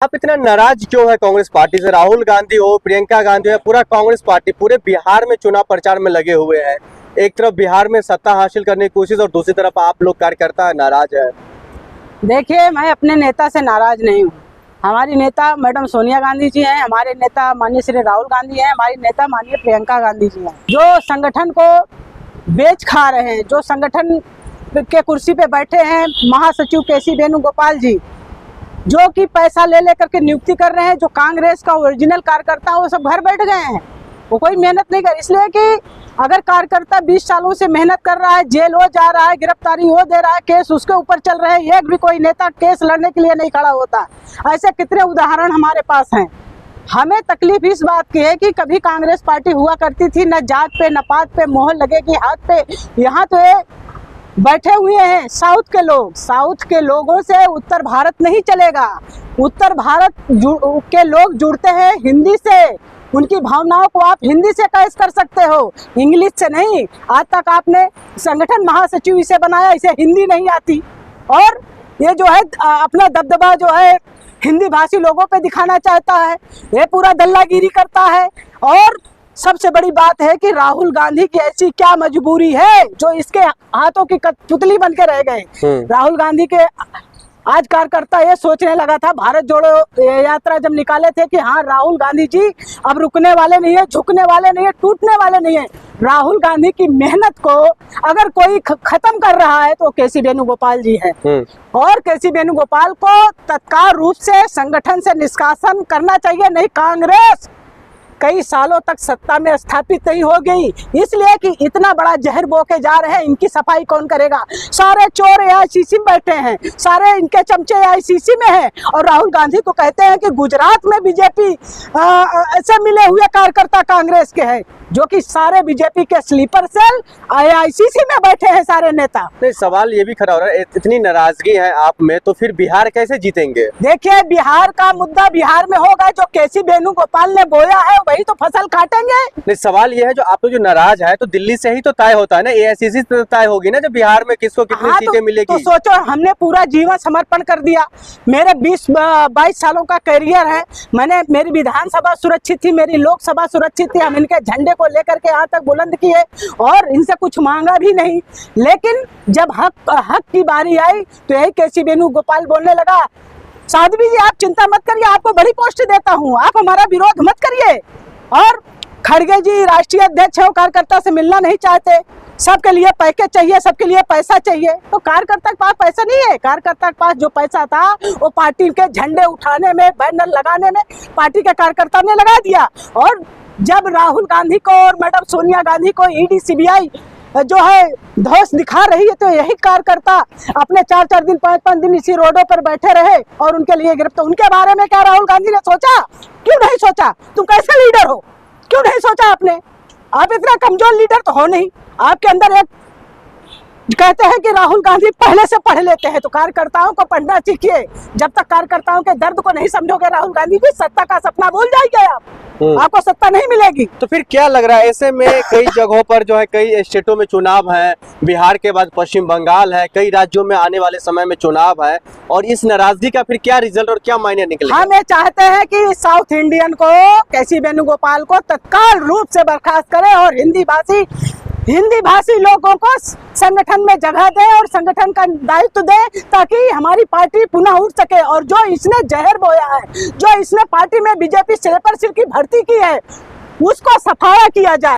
आप इतना नाराज क्यों है कांग्रेस पार्टी से? राहुल गांधी हो, प्रियंका गांधी हो, पूरा कांग्रेस पार्टी पूरे बिहार में चुनाव प्रचार में लगे हुए हैं। एक तरफ बिहार में सत्ता हासिल करने की कोशिश और दूसरी तरफ आप लोग कार्यकर्ता नाराज है। देखिए, मैं अपने नेता से नाराज नहीं हूँ। हमारी नेता मैडम सोनिया गांधी जी हैं, हमारे नेता माननीय श्री राहुल गांधी हैं, हमारी नेता माननीय प्रियंका गांधी जी हैं, जो संगठन को बेच खा रहे हैं, जो संगठन के कुर्सी पे बैठे हैं महासचिव केसी वेणुगोपाल जी, जो कि पैसा ले लेकर के नियुक्ति कर रहे हैं। जो कांग्रेस का ओरिजिनल कार्यकर्ता वो सब घर बैठ गए हैं, वो कोई मेहनत नहीं कर। इसलिए कि अगर कार्यकर्ता 20 सालों से मेहनत कर रहा है, जेल हो जा रहा है, गिरफ्तारी हो दे रहा है, केस उसके ऊपर चल रहे हैं, एक भी कोई नेता केस लड़ने के लिए नहीं खड़ा होता। ऐसे कितने उदाहरण हमारे पास हैं। हमें तकलीफ इस बात की है कि कभी कांग्रेस पार्टी हुआ करती थी, न जात पे न पात पे मोहर लगेगी हाथ पे। यहाँ तो ये बैठे हुए हैं साउथ के लोग, साउथ के लोगों से उत्तर भारत नहीं चलेगा। उत्तर भारत के लोग जुड़ते हैं हिंदी से, उनकी भावनाओं को आप हिंदी से कैसे कर सकते हो, इंग्लिश से नहीं। आज तक आपने संगठन महासचिव इसे बनाया, इसे हिंदी नहीं आती, और ये जो है अपना दबदबा जो है हिंदी भाषी लोगों पे दिखाना चाहता है, ये पूरा दल्लागिरी करता है। और सबसे बड़ी बात है कि राहुल गांधी की ऐसी क्या मजबूरी है जो इसके हाथों की पुतली बन के रह गए। राहुल गांधी के आज कार्यकर्ता ये सोचने लगा था, भारत जोड़ो यात्रा जब निकाले थे, कि हाँ राहुल गांधी जी अब रुकने वाले नहीं है, झुकने वाले नहीं है, टूटने वाले नहीं है। राहुल गांधी की मेहनत को अगर कोई खत्म कर रहा है तो केसी वेणुगोपाल जी है, और केसी वेणुगोपाल को तत्काल रूप से संगठन से निष्कासन करना चाहिए। नहीं, कांग्रेस कई सालों तक सत्ता में स्थापित नहीं हो गई, इसलिए कि इतना बड़ा जहर बो के जा रहे हैं। इनकी सफाई कौन करेगा? सारे चोर एआईसीसी में बैठे हैं, सारे इनके चमचे एआईसीसी में हैं, और राहुल गांधी को कहते हैं कि गुजरात में बीजेपी से मिले हुए कार्यकर्ता कांग्रेस के हैं, जो कि सारे बीजेपी के स्लीपर सेल एआईसीसी में बैठे हैं सारे नेता। नहीं, सवाल ये भी खड़ा हो रहा है, इतनी नाराजगी है आप में, तो फिर बिहार कैसे जीतेंगे? देखिए, बिहार का मुद्दा बिहार में होगा, जो केसी वेणुगोपाल ने बोया है वही तो फसल काटेंगे। नहीं, सवाल ये है जो आप जो नाराज है तो दिल्ली से ही तो तय होता है ना, एआईसीसी से तय होगी ना, जब बिहार में किसको कितनी सीटें मिलेगी। तो सोचो, हमने पूरा जीवन समर्पण कर दिया। मेरे 20-22 सालों का करियर है, मैंने मेरी विधानसभा सुरक्षित थी, मेरी लोकसभा सुरक्षित थी, हम इनके झंडे को लेकर के यहाँ तक बुलंद किए और इनसे कुछ मांगा भी नहीं। लेकिन जब हक की बारी आई तो यही केसी वेणुगोपाल बोलने लगा, साध्वी जी आप चिंता मत करिए, आपको बड़ी पोस्ट देता हूँ, आप हमारा विरोध मत करिए। और खड़गे जी राष्ट्रीय अध्यक्ष है, कार्यकर्ता से मिलना नहीं चाहते, सबके लिए पैकेज चाहिए, सबके लिए पैसा चाहिए। तो कार्यकर्ता के पास पैसा नहीं है, कार्यकर्ता के पास जो पैसा था वो पार्टी के झंडे उठाने में, बैनर लगाने में पार्टी के कार्यकर्ता ने लगा दिया। और जब राहुल गांधी को और मैडम सोनिया गांधी को ईडी सीबीआई जो है धौंस दिखा रही है, तो यही कार्यकर्ता अपने 4-4 दिन 5-5 दिन इसी रोडों पर बैठे रहे और उनके लिए गिरफ्तार। उनके बारे में क्या राहुल गांधी ने सोचा? क्यों नहीं सोचा? तुम कैसे लीडर हो, क्यों नहीं सोचा आपने? आप इतना कमजोर लीडर तो हो नहीं। आपके अंदर एक कहते हैं कि राहुल गांधी पहले से पढ़ लेते हैं, तो कार्यकर्ताओं को पढ़ना सीखिए। जब तक कार्यकर्ताओं के दर्द को नहीं समझोगे राहुल गांधी जी, सत्ता का सपना भूल जाएंगे आप, आपको सत्ता नहीं मिलेगी। तो फिर क्या लग रहा है, ऐसे में कई जगहों पर जो है कई स्टेटों में चुनाव है, बिहार के बाद पश्चिम बंगाल है, कई राज्यों में आने वाले समय में चुनाव है, और इस नाराजगी का फिर क्या रिजल्ट और क्या मायने निकलेगा? हम ये चाहते हैं कि साउथ इंडियन को, केसी वेणुगोपाल को तत्काल रूप से बर्खास्त करें और हिंदी भाषी लोगों को संगठन में जगह दे और संगठन का दायित्व दे, ताकि हमारी पार्टी पुनः उठ सके। और जो इसने जहर बोया है, जो इसने पार्टी में बीजेपी स्लीपर सेल की भर्ती की है, उसको सफाया किया जाए।